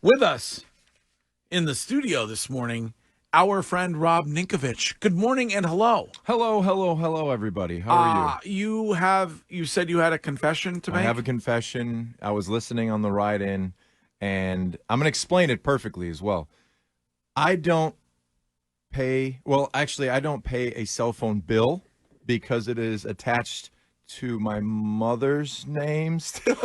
With us in the studio this morning, our friend Rob Ninkovich. Good morning and hello. Hello, everybody. How are you? You said you had a confession to make? I have a confession. I was listening on the ride in, and I'm going to explain it perfectly as well. I don't pay a cell phone bill because it is attached to my mother's name still.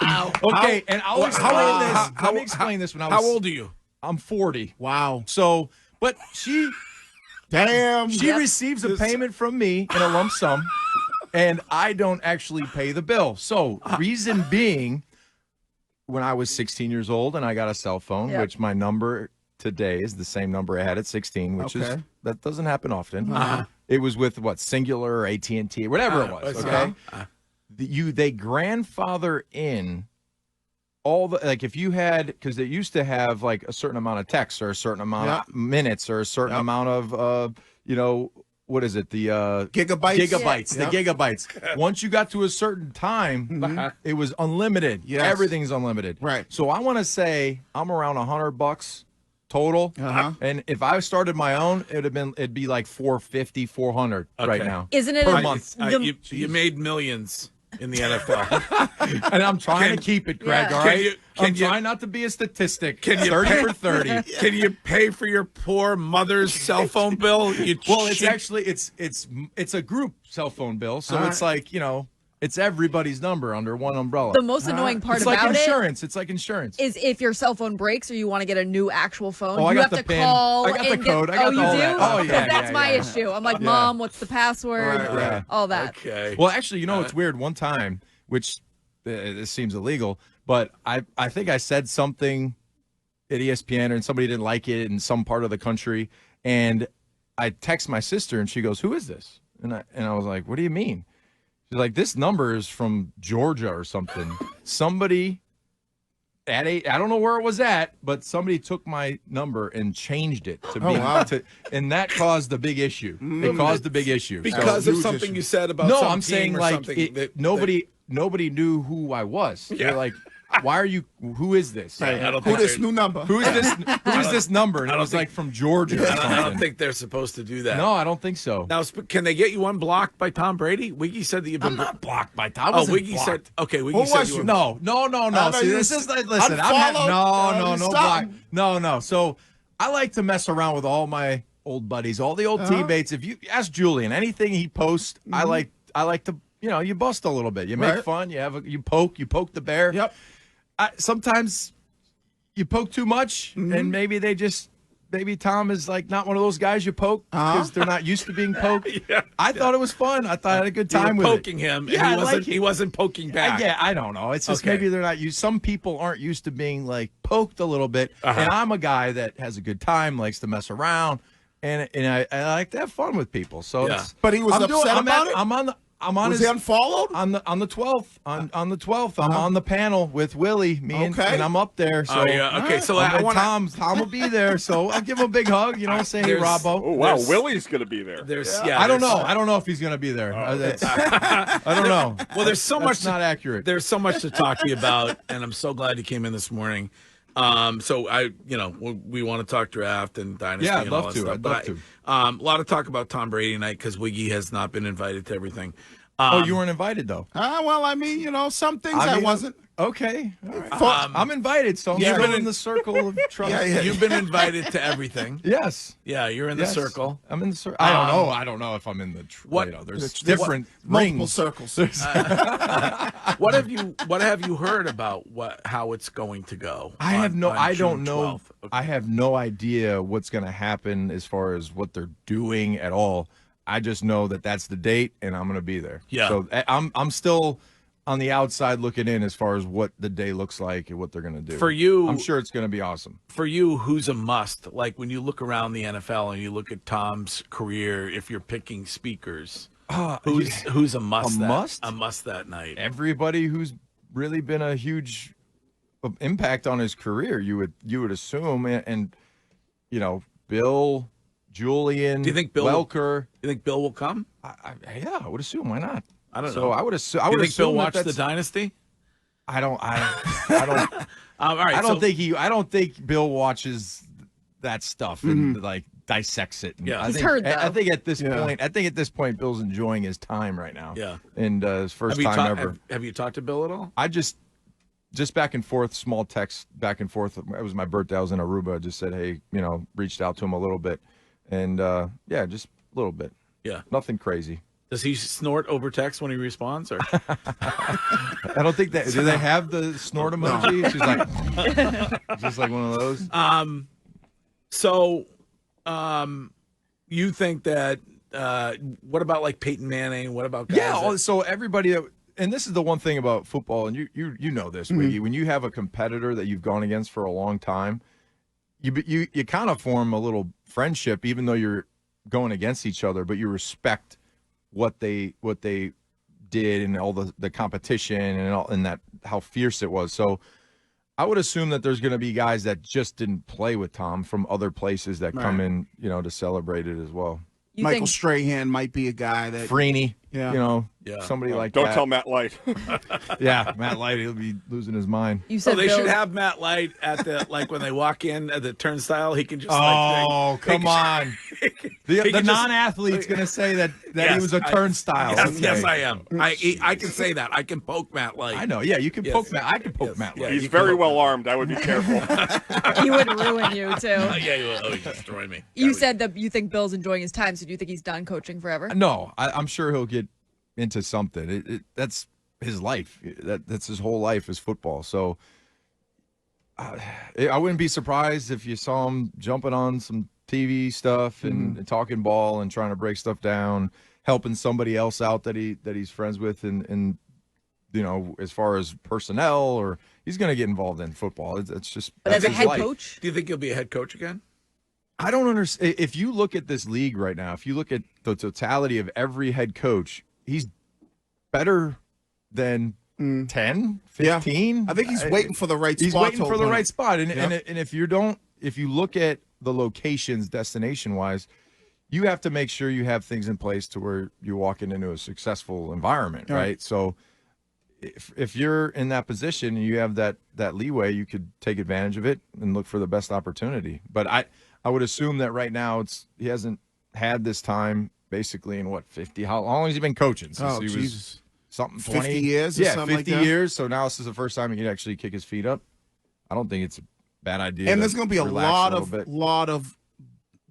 Wow. Okay, and I'll explain this. Let me explain this. How old are you? I'm 40. Wow. So, but she Damn. receives a payment from me in a lump sum, and I don't actually pay the bill. So, reason being, when I was 16 years old and I got a cell phone, which my number today is the same number I had at 16, which is that doesn't happen often. It was with Singular or AT&T, whatever it was. Okay, they grandfather in all the, like, if you had, because they used to have like a certain amount of texts or a certain amount of minutes or a certain amount of what is it, the gigabytes. The gigabytes. Once you got to a certain time, it was unlimited. Yes. Everything's unlimited. Right. So I want to say I'm around $100 total, and if I started my own, it'd be like 450, 400 right now. Isn't it per month? You made millions in the NFL. And I'm trying to keep it, Greg. All right. I'm trying not to be a statistic. Can you 30 for 30? Can you pay for your poor mother's cell phone bill? It's actually it's a group cell phone bill, so it's like, it's everybody's number under one umbrella. The most annoying part it's about like insurance. It's like insurance. is if your cell phone breaks or you want to get a new actual phone, I you got have to the PIN. call. I got the and code. Get, I got you all do? that. Oh, yeah, That's my issue. I'm like, Mom, what's the password? Right. All that. Okay. Well, actually, it's weird. One time, which this seems illegal, but I think I said something at ESPN and somebody didn't like it in some part of the country, and I text my sister and she goes, "Who is this?" And I was like, "What do you mean?" She's like, "This number is from Georgia or something." Somebody I don't know where it was at, but somebody took my number and changed it to and that caused the big issue. It caused the big issue because of something you said about no. some I'm team saying or like something nobody knew who I was. They're like, "Why are you? Who is this? Who this new number? Who is this? Who is this number?" And it was like from Georgia. Or something. I don't think they're supposed to do that. No, I don't think so. Now, can they get you unblocked by Tom Brady? Wiggy said that you've been not blocked by Tom. Wiggy said, okay. Wiggy said was you you? were No. See, this is like, listen. No block. No. So I like to mess around with all my old buddies, all the old teammates. If you ask Julian anything he posts, I like to. You bust a little bit. You make fun. You poke the bear. Yep. Sometimes you poke too much, and maybe Tom is like not one of those guys you poke because they're not used to being poked. I thought it was fun. I thought I had a good time with poking him. Yeah, and he wasn't poking back. I don't know. It's just maybe they're not used. Some people aren't used to being like poked a little bit, and I'm a guy that has a good time, likes to mess around, and I like to have fun with people. So, But he was upset about it? Was he unfollowed? On the 12th. On the 12th, I'm on the panel with Willie, and I'm up there. So okay. So Tom will be there. So I'll give him a big hug. Say, "Hey, Robbo." Oh wow, Willie's going to be there. I don't know. I don't know if he's going to be there. I don't know. Well, there's so much. Not accurate. There's so much to talk to you about, and I'm so glad you came in this morning. So we want to talk draft and dynasty. Yeah, and all I'd that love stuff. to. A lot of talk about Tom Brady tonight because Wiggy has not been invited to everything. You weren't invited though. Well, I mean, some things I wasn't. Okay. All right. I'm invited, so I'm still in the circle of trust. You've been invited to everything. Yes. Yeah, you're in the circle. I'm in the circle. I don't know. I don't know if I'm in the. There's different multiple rings. circles. What have you heard about how it's going to go? I have no. I don't know. 12th? Okay. I have no idea what's going to happen as far as what they're doing at all. I just know that that's the date, and I'm going to be there. Yeah. So I'm still on the outside looking in as far as what the day looks like and what they're going to do. For you, I'm sure it's going to be awesome. For you, who's a must? Like when you look around the NFL and you look at Tom's career, if you're picking speakers, who's a must? A must that night. Everybody who's really been a huge impact on his career, you would assume, and Bill. Julian, do you think Bill Welker. You think Bill will come? Yeah, I would assume. Why not? I don't know. So I would assume. I would think assume Bill watched the Dynasty. I don't. All right, I don't think Bill watches that stuff and like dissects it. Yeah, he's heard though. I think at this point, Bill's enjoying his time right now. Yeah, and his first time ever. Have you talked to Bill at all? I just back and forth, small text back and forth. It was my birthday. I was in Aruba. I just said, hey, reached out to him a little bit, and just a little bit. Yeah, nothing crazy. Does he snort over text when he responds? Or I don't think that. Do they have the snort emoji? She's like, just like one of those. So, you think that? What about like Peyton Manning? What about guys so everybody that. And this is the one thing about football, and you know this, Wiggy. When you have a competitor that you've gone against for a long time, you kind of form a little friendship, even though you're going against each other, but you respect what they did and all the competition and that how fierce it was. So I would assume that there's going to be guys that just didn't play with Tom from other places that come in, to celebrate it as well. Michael Strahan might be a guy that Freeney, somebody like that. Don't tell Matt Light. Yeah, Matt Light, he'll be losing his mind. You said they should have Matt Light at the when they walk in at the turnstile. He can just come on. The non-athlete's going to say that he was a turnstile. Yes, I am. I can say that. I can poke Matt Light. I know. Yeah, you can poke Matt. I can poke Matt Light. He's very well armed. I would be careful. He would ruin you too. Yeah, he will. Oh, he'd destroy me. You said that you think Bill's enjoying his time, so do you think he's done coaching forever? No, I'm sure he'll get into something. That's his life. That's his whole life is football. So I wouldn't be surprised if you saw him jumping on some TV stuff and talking ball and trying to break stuff down, helping somebody else out that he's friends with, and as far as personnel, or he's going to get involved in football. It's just. But as a head life. coach, do you think he'll be a head coach again? I don't understand. If you look at this league right now, if you look at the totality of every head coach, he's better than 10, 15. Yeah. I think he's waiting for the right spot. He's waiting for the right spot. And if you look at the locations destination-wise, you have to make sure you have things in place to where you're walking into a successful environment, right? So if you're in that position and you have that leeway, you could take advantage of it and look for the best opportunity. But I would assume that right now he hasn't had this time basically in 50? How long has he been coaching? Since he was something 20 50 years or something 50 like that? years. So now this is the first time he can actually kick his feet up. I don't think it's a bad idea. And there's going to be a lot of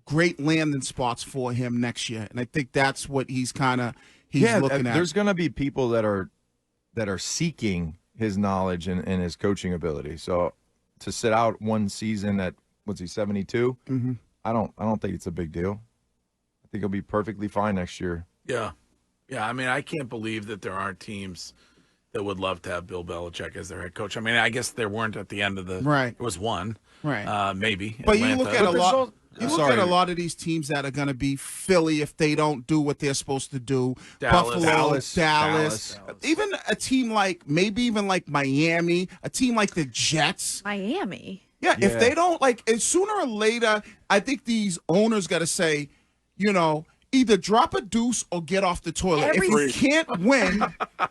great landing spots for him next year. And I think that's what he's looking at. There's going to be people that are seeking his knowledge and his coaching ability. So to sit out one season at 72, I don't think it's a big deal. I think he'll be perfectly fine next year. Yeah. I mean, I can't believe that there aren't teams that would love to have Bill Belichick as their head coach. I mean, I guess there weren't at the end of the right. There was one, right? Maybe. But Atlanta. You look at a lot. You look at a lot of these teams that are going to be Philly if they don't do what they're supposed to do. Buffalo, Dallas. Even a team like even Miami, a team like the Jets. Miami. Yeah, if they don't sooner or later, I think these owners got to say, either drop a deuce or get off the toilet. If we can't win,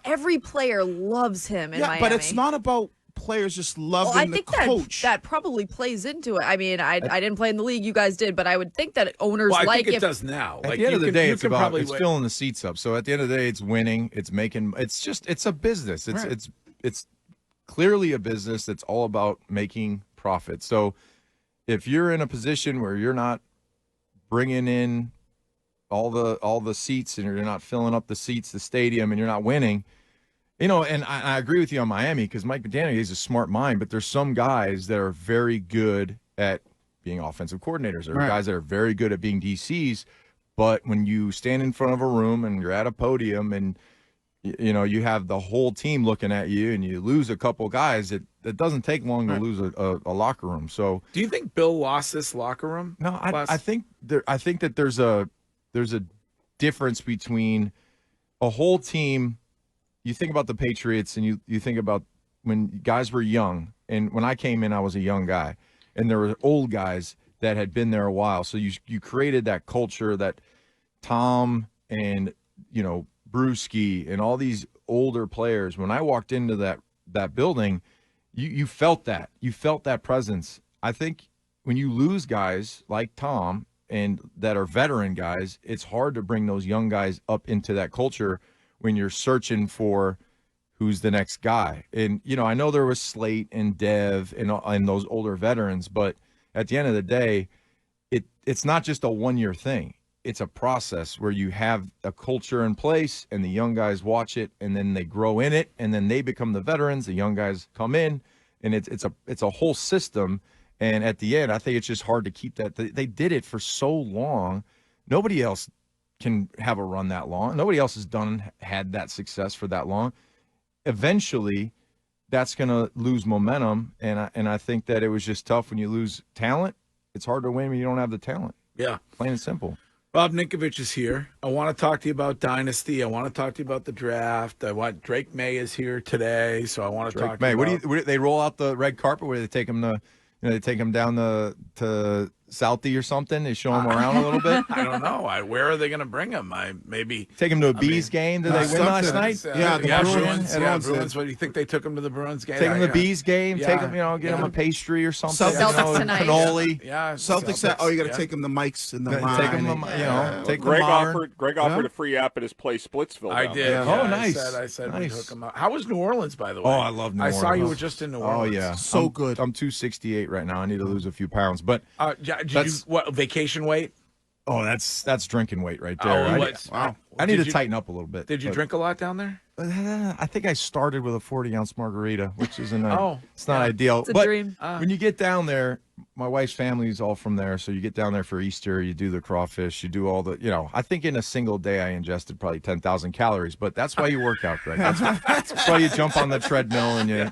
every player loves him in Miami. But it's not about players just loving the coach. That probably plays into it. I mean, I didn't play in the league, you guys did, but I would think that owners I think it does now. At the end of the day, it's filling the seats up. So at the end of the day, it's winning. It's making. It's a business. It's clearly a business that's all about making profit. So if you're in a position where you're not bringing in all the seats and you're not filling up the seats, the stadium, and you're not winning, and I agree with you on Miami because Mike McDaniel is a smart mind, but there's some guys that are very good at being offensive coordinators. There are guys that are very good at being DCs, but when you stand in front of a room and you're at a podium and you have the whole team looking at you and you lose a couple guys, it doesn't take long to lose a locker room. So do you think Bill lost this locker room? No, I think that there's a difference between a whole team. You think about the Patriots and you think about when guys were young, and when I came in, I was a young guy, and there were old guys that had been there a while. So you created that culture that Tom and Brewski and all these older players. When I walked into that building, you felt that. You felt that presence. I think when you lose guys like Tom and that are veteran guys, it's hard to bring those young guys up into that culture when you're searching for who's the next guy. And, I know there was Slate and Dev and those older veterans, but at the end of the day, it's not just a one-year thing. It's a process where you have a culture in place and the young guys watch it and then they grow in it and then they become the veterans. The young guys come in and it's a whole system. And at the end, I think it's just hard to keep that. They did it for so long. Nobody else can have a run that long. Nobody else has had that success for that long. Eventually, that's going to lose momentum. And I think that it was just tough when you lose talent. It's hard to win when you don't have the talent. Yeah. Plain and simple. Rob Ninkovich is here. I want to talk to you about Dynasty. I want to talk to you about the draft. Drake May is here today, so I want to talk to you about... What do they roll out the red carpet where they take him to... they take him down to Southie or something. They show him around a little bit. I don't know. Where are they going to bring him? Maybe take him to a Bees game. Did they win last night? The Bruins. What do you think they took him to the Bruins game? Take him to the Bees game. Take him, get him a pastry or something. Celtics tonight. Cannoli. Yeah. Celtics said, you got to take him to Mike's in the line. Take him, take Greg offered a free app at his place, Splitsville. I did. Oh, nice. I said we'd hook him up. How was New Orleans, by the way? Oh, I love New Orleans. I saw you were just in New Orleans. Oh, yeah. So good. I'm 268 right now. I need to lose a few pounds, but vacation weight? Oh, that's drinking weight right there. Wow. I need to tighten up a little bit. Did you drink a lot down there? I think I started with a 40-ounce margarita, which isn't it's not ideal. It's a but dream. When you get down there, my wife's family is all from there, so you get down there for Easter, you do the crawfish, you do all the, I think in a single day I ingested probably 10,000 calories, but that's why you work out, Greg. That's why you jump on the treadmill and you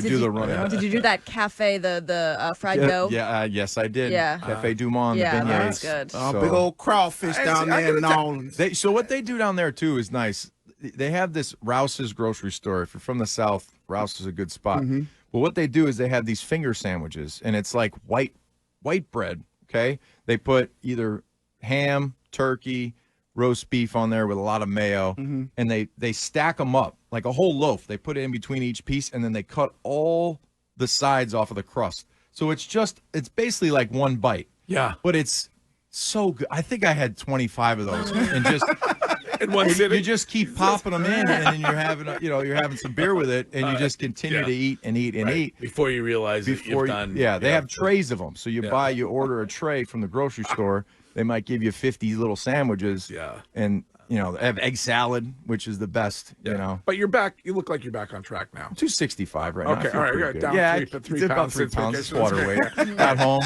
do the run. Did you do that cafe, the fried dough? Yeah, yes, I did. Yeah. Cafe Du Monde, the beignets. That's good. Big old crawfish down there in New Orleans. So what they do down there too is nice. They have this Rouse's grocery store. If you're from the South, Rouse is a good spot. Mm-hmm. But what they do is they have these finger sandwiches, and it's like white bread, okay? They put either ham, turkey, roast beef on there with a lot of mayo, and they stack them up like a whole loaf. They put it in between each piece, and then they cut all the sides off of the crust. So it's basically like one bite. Yeah. But it's so good. I think I had 25 of those, and just... In one sitting. You just keep popping them in, and then you're having some beer with it, and you just continue to eat and eat and eat before you realize you've done. Yeah, they have trays of them, so you order a tray from the grocery store. They might give you 50 little sandwiches. Yeah, and they have egg salad, which is the best. Yeah. But you're back. You look like you're back on track now. 265 right now. Okay, all right, you're down three about pounds. 3 pounds water weight. At home,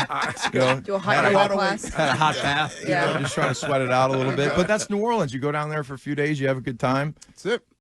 do a hot water class. Had a hot bath. Just trying to sweat it out a little bit. But that's New Orleans. You go down there for a few days, you have a good time. That's it.